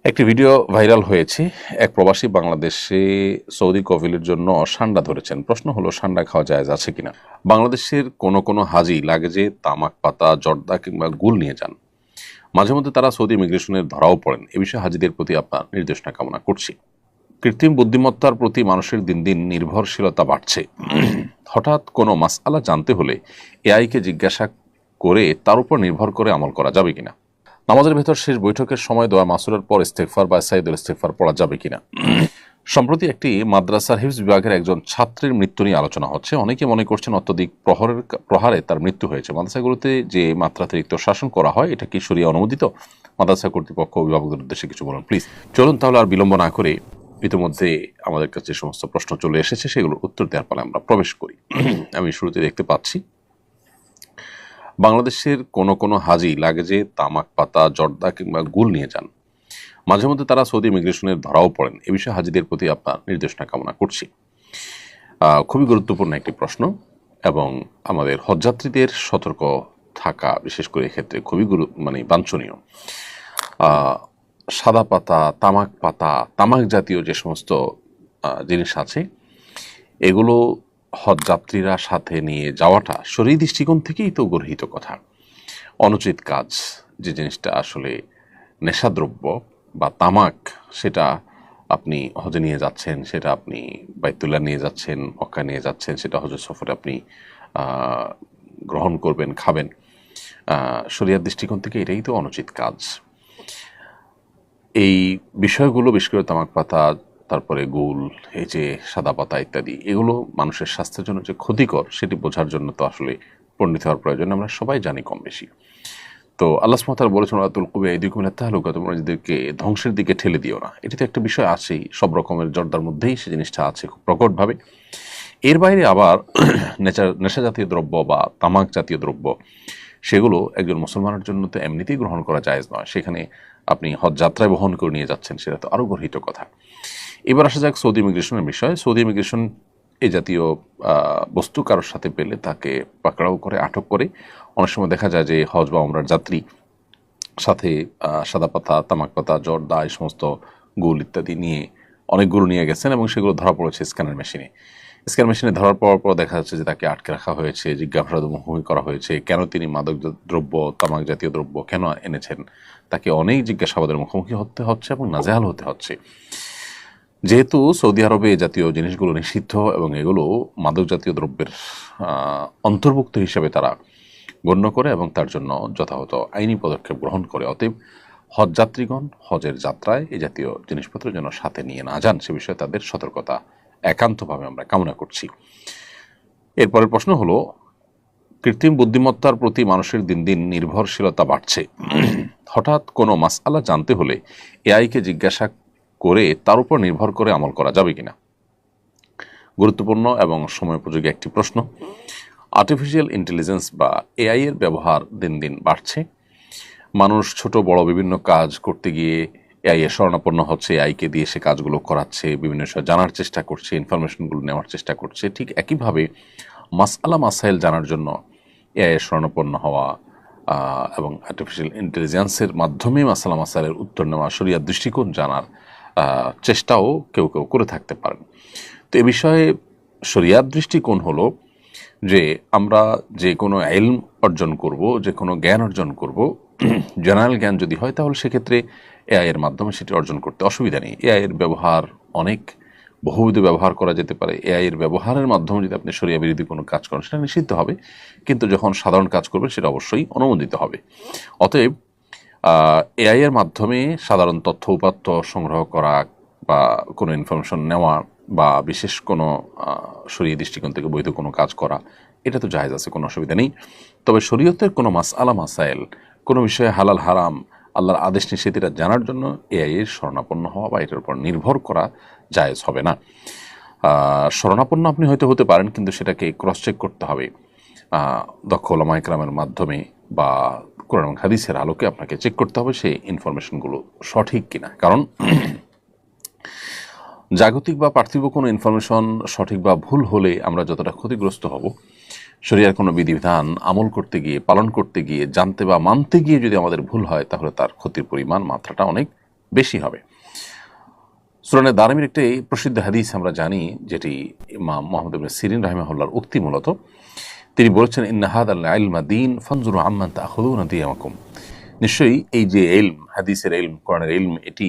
একটি video viral হয়েছে। এক প্রবাসী বাংলাদেশে সৌদি কফিলের জন্য সান্ডা ধরেছেন। প্রশ্ন হলো, সান্ডা খাওয়া জায়েজ আছে কিনা। বাংলাদেশের কোনো হাজি লাগেজে তামাক পাতা, জর্দা কিংবা গুল নিয়ে যান। মাঝে মধ্যে তারা সৌদি ইমিগ্রেশনের ধরাও পড়েন। এ বিষয়ে হাজিদের প্রতি আপনার নির্দেশনা কামনা করছি। কৃত্রিম বুদ্ধিমত্তার প্রতি মানুষের দিন দিন নির্ভরশীলতা বাড়ছে। হঠাৎ কোনো মাসআলা জানতে হলে এআইকে জিজ্ঞাসা করে তার উপর নির্ভর করে আমল করা যাবে কিনা। নামাজের ভেতর শেষ বৈঠকের সময় দোয়া মাসুরের পর ইস্তেগফার বা সাইদুল ইস্তেগফার পড়া যাবে কিনা। সম্প্রতি একটি মাদ্রাসার হিফজ বিভাগের একজন ছাত্রের মৃত্যু নিয়ে আলোচনা হচ্ছে। অনেকে মনে করছেন অত্যধিক প্রহারে তার মৃত্যু হয়েছে। মাদ্রাসাগুলোতে যে মাত্রাতিরিক্ত শাসন করা হয়, এটা কি শরিয়া অনুমোদিত? মাদ্রাসা কর্তৃপক্ষ অভিভাবকদের উদ্দেশ্যে কিছু বলুন প্লিজ। চলুন তাহলে আর বিলম্ব না করে ইতিমধ্যে আমাদের কাছে যে সমস্ত প্রশ্ন চলে এসেছে সেগুলোর উত্তর দেওয়ার পরে আমরা প্রবেশ করি। আমি শুরুতে দেখতে পাচ্ছি, বাংলাদেশের কোনো হাজি লাগেজে তামাক পাতা, জর্দা কিংবা গুল নিয়ে যান। মাঝে মধ্যে তারা সৌদি ইমিগ্রেশনের ধরাও পড়েন। এ বিষয়ে হাজিদের প্রতি আপনার নির্দেশনা কামনা করছি। খুবই গুরুত্বপূর্ণ একটি প্রশ্ন এবং আমাদের হজযাত্রীদের সতর্ক থাকা বিশেষ করে এক্ষেত্রে খুবই বাঞ্ছনীয়। সাদা পাতা, তামাক জাতীয় যে সমস্ত জিনিস আছে, এগুলো হজযাত্রীরা সাথে নিয়ে যাওয়াটা শরীর দৃষ্টিকোণ থেকেই তো গর্হিত কথা। অনুচিত কাজ। যে জিনিসটা আসলে নেশাদ্রব্য বা তামাক, সেটা আপনি হজে নিয়ে যাচ্ছেন, সেটা আপনি বাইতুল্লাহ নিয়ে যাচ্ছেন, মক্কা নিয়ে যাচ্ছেন, সেটা হজের সফরে আপনি গ্রহণ করবেন, খাবেন। শরিয়ার দৃষ্টিকোণ থেকে এটাই তো অনুচিত কাজ। এই বিষয়গুলো, বিশেষ করে তামাক পাতা, তারপরে গুল, এই যে সাদা পাতা ইত্যাদি, এগুলো মানুষের স্বাস্থ্যের জন্য যে ক্ষতিকর সেটি বোঝার জন্য তো আসলে পণ্ডিত হওয়ার প্রয়োজন। আমরা সবাই জানি কম বেশি। তো আল্লাহ সুবহানাহু ওয়া তাআলা বলেছেন, ওয়া তুলকু বিআইদিকুম ইলা তাহলুকা, তোমরা নিজেদেরকে ধ্বংসের দিকে ঠেলে দিও না। এটি তো একটা বিষয় আছেই, সব রকমের জর্দার মধ্যেই সে জিনিসটা আছে খুব প্রকটভাবে। এর বাইরে আবার নেশা জাতীয় দ্রব্য বা তামাক জাতীয় দ্রব্য, সেগুলো একজন মুসলমানের জন্য তো এমনিতেই গ্রহণ করা জায়েজ নয়। সেখানে আপনি হজ যাত্রায় বহন করে নিয়ে যাচ্ছেন, সেটা তো আরও গর্হিত কথা। এবার আসা যাক সৌদি ইমিগ্রেশনের বিষয়। সৌদি ইমিগ্রেশন এই জাতীয় বস্তু কারোর সাথে পেলে তাকে পাকড়াও করে, আটক করে। অনেক সময় দেখা যায় যে হজ বা ওমরার যাত্রী সাথে সাদা পাতা, তামাক পাতা, জর্দা, এই সমস্ত গুল ইত্যাদি নিয়ে অনেকগুলো নিয়ে গেছেন এবং সেগুলো ধরা পড়েছে স্ক্যানার মেশিনে ধরার পর দেখা যাচ্ছে যে তাকে আটকে রাখা হয়েছে, জিজ্ঞাসাবাদের মুখোমুখি করা হয়েছে। কেন তিনি মাদক দ্রব্য, তামাক জাতীয় দ্রব্য কেন এনেছেন, তাকে অনেক জিজ্ঞাসাবাদের মুখোমুখি হতে হচ্ছে এবং নাজেহাল হতে হচ্ছে। যেহেতু সৌদি আরবে এই জাতীয় জিনিসগুলো নিষিদ্ধ এবং এগুলো মাদক জাতীয় দ্রব্যের অন্তর্ভুক্ত হিসেবে তারা গণ্য করে এবং তার জন্য যথাযথ আইনি পদক্ষেপ গ্রহণ করে, অতএব হজযাত্রীগণ হজের যাত্রায় এই জাতীয় জিনিসপত্র যেন সাথে নিয়ে না যান, সে বিষয়ে তাদের সতর্কতা একান্তভাবে আমরা কামনা করছি। এরপরের প্রশ্ন হলো, কৃত্রিম বুদ্ধিমত্তার প্রতি মানুষের দিন দিন নির্ভরশীলতা বাড়ছে। হঠাৎ কোনো মাসআলা জানতে হলে এআইকে জিজ্ঞাসা করে তার উপর নির্ভর করে আমল করা যাবে কিনা। গুরুত্বপূর্ণ এবং সময়োপযোগী একটি প্রশ্ন। আর্টিফিশিয়াল ইন্টেলিজেন্স বা এআই এর ব্যবহার দিন দিন বাড়ছে। মানুষ ছোট বড় বিভিন্ন কাজ করতে গিয়ে এআই এর শরণাপন্ন হচ্ছে, এআইকে দিয়ে সে কাজগুলো করাচ্ছে, বিভিন্ন বিষয় জানার চেষ্টা করছে, ইনফরমেশনগুলো নেওয়ার চেষ্টা করছে। ঠিক একইভাবে মাসাইল জানার জন্য এআই এর শরণাপন্ন হওয়া এবং আর্টিফিশিয়াল ইন্টেলিজেন্সের মাধ্যমে মাসাইলের উত্তর নেওয়া, শরিয়ার দৃষ্টিকোণ জানার চেষ্টাও কেউ কেউ করে থাকতে পারেন। তো এ বিষয়ে শরিয়ার দৃষ্টিকোণ হলো যে আমরা যে কোনো ইলম অর্জন করব, যে কোনো জ্ঞান অর্জন করব, জেনারেল জ্ঞান যদি হয় তাহলে সেক্ষেত্রে এআই এর মাধ্যমে সেটি অর্জন করতে অসুবিধা নেই। এআই এর ব্যবহার অনেক বহুবিধ ব্যবহার করা যেতে পারে। এআই এর ব্যবহারের মাধ্যমে যদি আপনি শরিয়া বিরোধী কোনো কাজ করেন সেটা নিষিদ্ধ হবে, কিন্তু যখন সাধারণ কাজ করবেন সেটা অবশ্যই অনুমোদিত হবে। অতএব এআই এর মাধ্যমে সাধারণ তথ্য উপাত্ত সংগ্রহ করা বা কোনো ইনফরমেশন নেওয়া বা বিশেষ কোনো শরীয়ী দৃষ্টিকোণ থেকে বৈধ কোনো কাজ করা, এটা তো জায়েজ আছে, কোনো অসুবিধা নেই। তবে শরীয়তের কোনো মাসাইল, কোনো বিষয়ে হালাল হারাম, আল্লাহর আদেশ নিষেধ এটা জানার জন্য এআই এর শরণাপন্ন হওয়া বা এটার উপর নির্ভর করা জায়েজ হবে না। শরণাপন্ন আপনি হয়তো হতে পারেন, কিন্তু সেটাকে ক্রস চেক করতে হবে দক্ষ ওলামা ইকরামের মাধ্যমে বা কোরআন এবং হাদিসের আলোকে আপনাকে চেক করতে হবে সেই ইনফরমেশনগুলো সঠিক কিনা। কারণ জাগতিক বা পার্থিব কোনো ইনফরমেশন সঠিক বা ভুল হলে আমরা যতটা ক্ষতিগ্রস্ত হব, শরিয়ার কোনো বিধিবিধান আমল করতে গিয়ে, পালন করতে গিয়ে, জানতে বা মানতে গিয়ে যদি আমাদের ভুল হয়, তাহলে তার ক্ষতির পরিমাণ, মাত্রাটা অনেক বেশি হবে। সুনানে দারমির একটি প্রসিদ্ধ হাদিস আমরা জানি, যেটি ইমাম মুহাম্মদ ইবনে সিরিন রাহিমাহুল্লাহর উক্তি মূলত। তিনি বলেছেন, ইন্না হাদাল ইলমা দীন ফানজুরু আম্মান তাখুযুনা দিয়ামাকুম। নিশ্চয়ই এই যে ইলম, হাদিসের ইলম, কোরআনের ইলম, এটি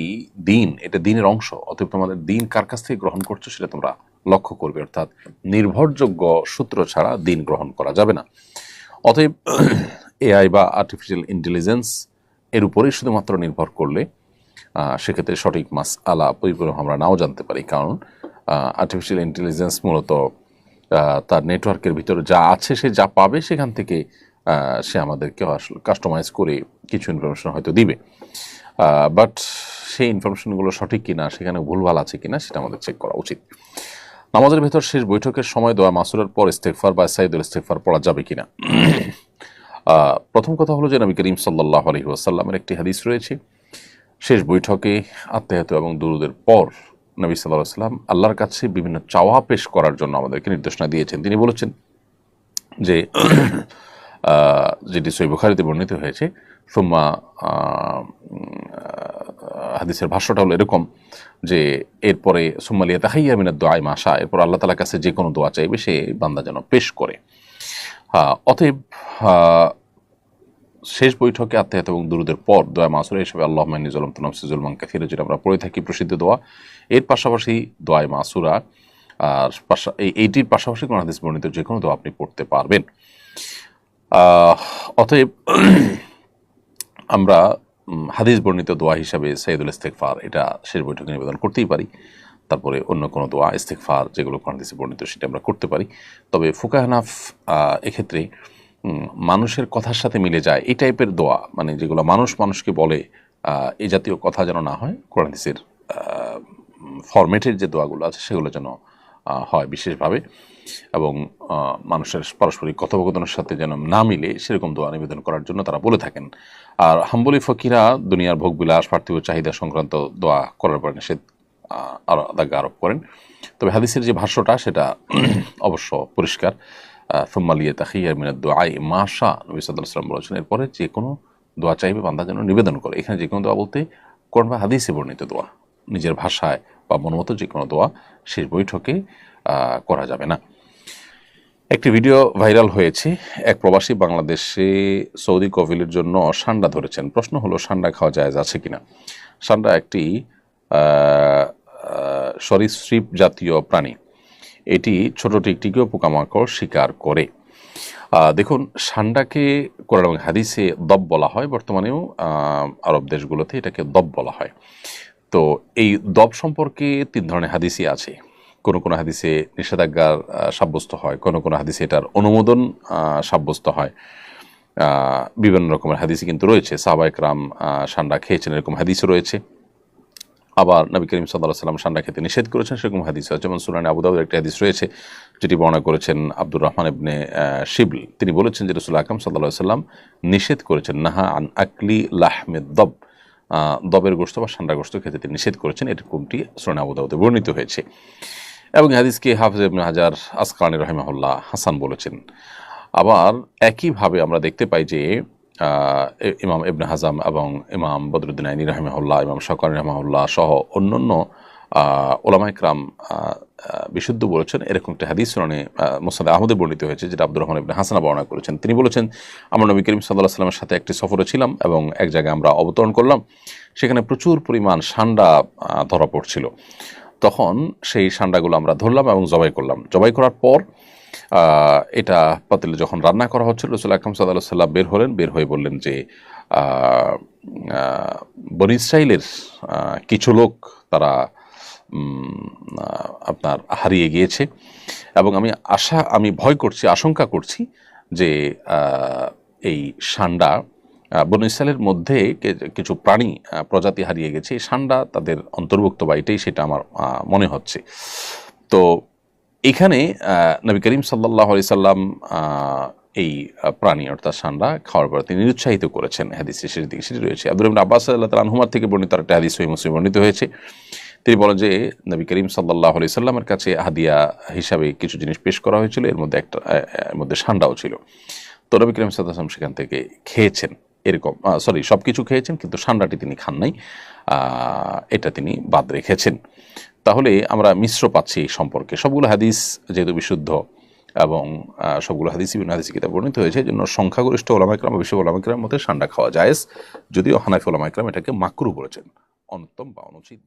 দিন, এটা দিনের অংশ। অতএব তোমাদের দিন কার কাছ থেকে গ্রহণ করছো সেটা তোমরা লক্ষ্য করবে, অর্থাৎ নির্ভরযোগ্য সূত্র ছাড়া দিন গ্রহণ করা যাবে না। অতএব এআই বা আর্টিফিশিয়াল ইন্টেলিজেন্স এর উপরেই শুধুমাত্র নির্ভর করলে সেক্ষেত্রে সঠিক মাসআলা পরিপূর্ণ আমরা নাও জানতে পারি। কারণ আর্টিফিশিয়াল ইন্টেলিজেন্স মূলত তার নেটওয়ার্কের ভিতরে যা আছে, সে যা পাবে সেখান থেকে সে আমাদেরকে আসলে কাস্টমাইজ করে কিছু ইনফরমেশন হয়তো দিবে, বাট সেই ইনফরমেশনগুলো সঠিক কিনা, সেখানে ভুলভাল আছে কিনা, সেটা আমাদের চেক করা উচিত। নামাজের ভেতর শেষ বৈঠকের সময় দোয়া মাসুরার পর ইস্তেগফার বা সাইদুল ইস্তেগফার পড়া যাবে কিনা? প্রথম কথা হলো যে নবী করিম সাল্লাল্লাহু আলাইহি ওয়াসাল্লামের একটি হাদিস রয়েছে, শেষ বৈঠকে আত্মায়াত এবং দুরুদের পর নবী সাল্লাল্লাহু আলাইহি ওয়াসাল্লাম আল্লাহর কাছে বিভিন্ন চাওয়া পেশ করার জন্য আমাদেরকে নির্দেশনা দিয়েছেন। তিনি বলেছেন যে, যেটি সহিহ বুখারীতে বর্ণিত হয়েছে, সুম্মা, হাদিসের ভাষ্যটা হলো এরকম যে, এরপরে সুম্মা লিয়াতাহাইয়া মিনাদ দুআই মা শা, এরপর আল্লাহ তাআলার কাছে যে কোনো দোয়া চাইবে সে বান্দা যেন পেশ করে। অতএব শেষ বৈঠকে আত্মায়াত এবং দুরুদের পর দোয়া মাসুরা হিসেবে আল্লাহুম্মা ইন্নী যালামতু নাফসি যুলমান কাসীরা, যেটা আমরা পড়ে থাকি প্রসিদ্ধ দোয়া, এর পাশাপাশি দোয়া মাসুরা আর এইটির পাশাপাশি কোন হাদিস বর্ণিত যে কোনো দোয়া আপনি পড়তে পারবেন। অতএব আমরা হাদিস বর্ণিত দোয়া হিসাবে সাইদুল ইস্তেগফার এটা শেষ বৈঠকে নিবেদন করতেই পারি। তারপরে অন্য কোনো দোয়া ইস্তেগফার যেগুলো কোন হাদিসে বর্ণিত সেটা আমরা করতে পারি। তবে ফুকাহা হানাফ এক্ষেত্রে মানুষের কথার সাথে মিলে যায় এই টাইপের দোয়া, মানে যেগুলো মানুষকে বলে, এই জাতীয় কথা যেন না হয়, কোরআন হাদিসের ফরম্যাটের যে দোয়াগুলো আছে সেগুলো যেন হয় বিশেষভাবে, এবং মানুষের পারস্পরিক কথোপকথনের সাথে যেন না মিলে সেরকম দোয়া নিবেদন করার জন্য তারা বলে থাকেন। আর হাম্বলি ফকিরা দুনিয়ার ভোগবিলাস, পার্থিব চাহিদা সংক্রান্ত দোয়া করার পর নিষেধ আরোপ করেন। তবে হাদিসের যে ভাষ্যটা সেটা অবশ্য পরিষ্কার, সুম্মা লিয়াতাহাইয়া মিনাদ দুআই মা শা, নবী সাল্লাল্লাহু আলাইহি ওয়াসাল্লাম বলেছেন, এরপরে যে কোনো দোয়া চাইবে বান্দা যেন নিবেদন করে। এখানে যে কোনো দোয়া বলতে কোরআন বা হাদিসে বর্ণিত দোয়া, নিজের ভাষায় বা মনমতো যে কোনো দোয়া শেষ বৈঠকে করা যাবে না। একটি ভিডিও ভাইরাল হয়েছে, এক প্রবাসী বাংলাদেশে সৌদি কফিলের জন্য সান্ডা ধরেছেন। প্রশ্ন হলো, সান্ডা খাওয়া জায়েজ আছে কিনা? সান্ডা একটি সরীসৃপ জাতীয় প্রাণী। এটি ছোট টিকটিকিও পোকামাকড় শিকার করে। দেখুন, সান্ডাকে কোরআন এবং হাদিসে দব বলা হয়, বর্তমানেও আরব দেশগুলোতে এটাকে দব বলা হয়। তো এই দব সম্পর্কে 3 ধরনের হাদিসই আছে। কোনো কোনো হাদিসে নিষেধাজ্ঞা সাব্যস্ত হয়, কোনো কোনো হাদিসে এটার অনুমোদন সাব্যস্ত হয়। বিভিন্ন রকমের হাদিসই কিন্তু রয়েছে। সাহাবা একরাম সান্ডা খেয়েছেন এরকম হাদিসও রয়েছে। আবার নবী করিম সাল্লাল্লাহু আলাইহি ওয়াসাল্লাম সান্ডা খেতে নিষেধ করেছেন সেরকম হাদিস আছে। যেমন সুনানে আবু দাউদের একটি হাদিস রয়েছে, যেটি বর্ণনা করেছেন আব্দুর রহমান ইবনে শিবল। তিনি বলেছেন যে রাসূল আকরাম সাল্লাল্লাহু আলাইহি ওয়াসাল্লাম নিষেধ করেছেন, নাহা আন আকলি লাহমিদ দব, দবের গোশত বা সান্ডার গোশত খেতে তিনি নিষেধ করেছেন। এরকমটি সুনানে আবু দাউদে বর্ণিত হয়েছে। এবং হাদিসকে হাফিজ ইবনে হাজার আসকালানী রাহিমাহুল্লাহ হাসান বলেছেন। আবার একইভাবে আমরা দেখতে পাই যে ইমাম ইবনে হাজাম এবং ইমাম বদরুদ্দিন আইনী রাহিমাহুল্লাহ, ইমাম শাওকানী রাহিমাহুল্লাহ সহ অন্যান্য ওলামায়ে কেরাম বিশুদ্ধ বলেছেন। এরকম একটা হাদিস সুনানে মুসনাদ আহমদে বর্ণিত হয়েছে, যেটা আব্দুর রহমান ইবনে হাসান বর্ণনা করেছেন। তিনি বলেছেন, আমরা নবী করিম সাল্লাল্লাহু আলাইহি ওয়াসাল্লামের সাথে একটি সফরে ছিলাম এবং এক জায়গায় আমরা অবতরণ করলাম। সেখানে প্রচুর পরিমাণ সান্ডা ধরা পড়ছিল। তখন সেই সান্ডাগুলো আমরা ধরলাম এবং জবাই করলাম। জবাই করার পর এটা পাতিলে যখন রান্না করা হচ্ছিল, রাসূল আকরাম সাল্লাল্লাহু আলাইহি ওয়াসাল্লাম বের হলেন। বের হয়ে বললেন যে, বনী ইসরাইলের কিছু লোক তারা আপনার হারিয়ে গিয়েছে, এবং আমি ভয় করছি, আশঙ্কা করছি যে এই সান্ডা বনী ইসরাইলের মধ্যে কিছু প্রাণী প্রজাতি হারিয়ে গেছে, এই সান্ডা তাদের অন্তর্ভুক্ত বা এটাই সেটা আমার মনে হচ্ছে। তো এখানে নবী করিম সাল্লাল্লাহু আলাইহি সাল্লাম এই প্রাণী অর্থাৎ সান্ডা খাওয়ার পর তিনি নিরুৎসাহিত করেছেন। হাদিসের শেষের দিকে সেটি রয়েছে। আব্দুল্লাহ ইবনে আব্বাস রাদিয়াল্লাহু তাআলা আনহুমার থেকে বর্ণিত একটা হাদিস সহিহ মুসলিমে বর্ণিত হয়েছে। তিনি বলেন যে, নবী করিম সাল্লাল্লাহু আলাইহি সাল্লামের কাছে হাদিয়া হিসাবে কিছু জিনিস পেশ করা হয়েছিল, এর মধ্যে সান্ডাও ছিল। তো নবী করিম সাল্লাল্লাহু আলাইহি সাল্লাম সেখান থেকে খেয়েছেন। এরকম সবকিছু খেয়েছেন, কিন্তু সান্ডাটি তিনি খান নাই। এটা তিনি বাদ রেখেছেন। তাহলে আমরা মিশ্র পাচ্ছি এই সম্পর্কে। সবগুলো হাদিস যেহেতু বিশুদ্ধ এবং সবগুলো হাদিস ইবনে হাদিস কিতাবে বর্ণিত হয়েছে, এই জন্য সংখ্যাগরিষ্ঠ ওলামা ইকরাম বা বেশি ওলামা ইকরামের মধ্যে ঠান্ডা খাওয়া জায়েজ, যদিও হানাফি ওলামা ইকরাম এটাকে মাকরু বলেছেন, অনুত্তম বা অনুচিত।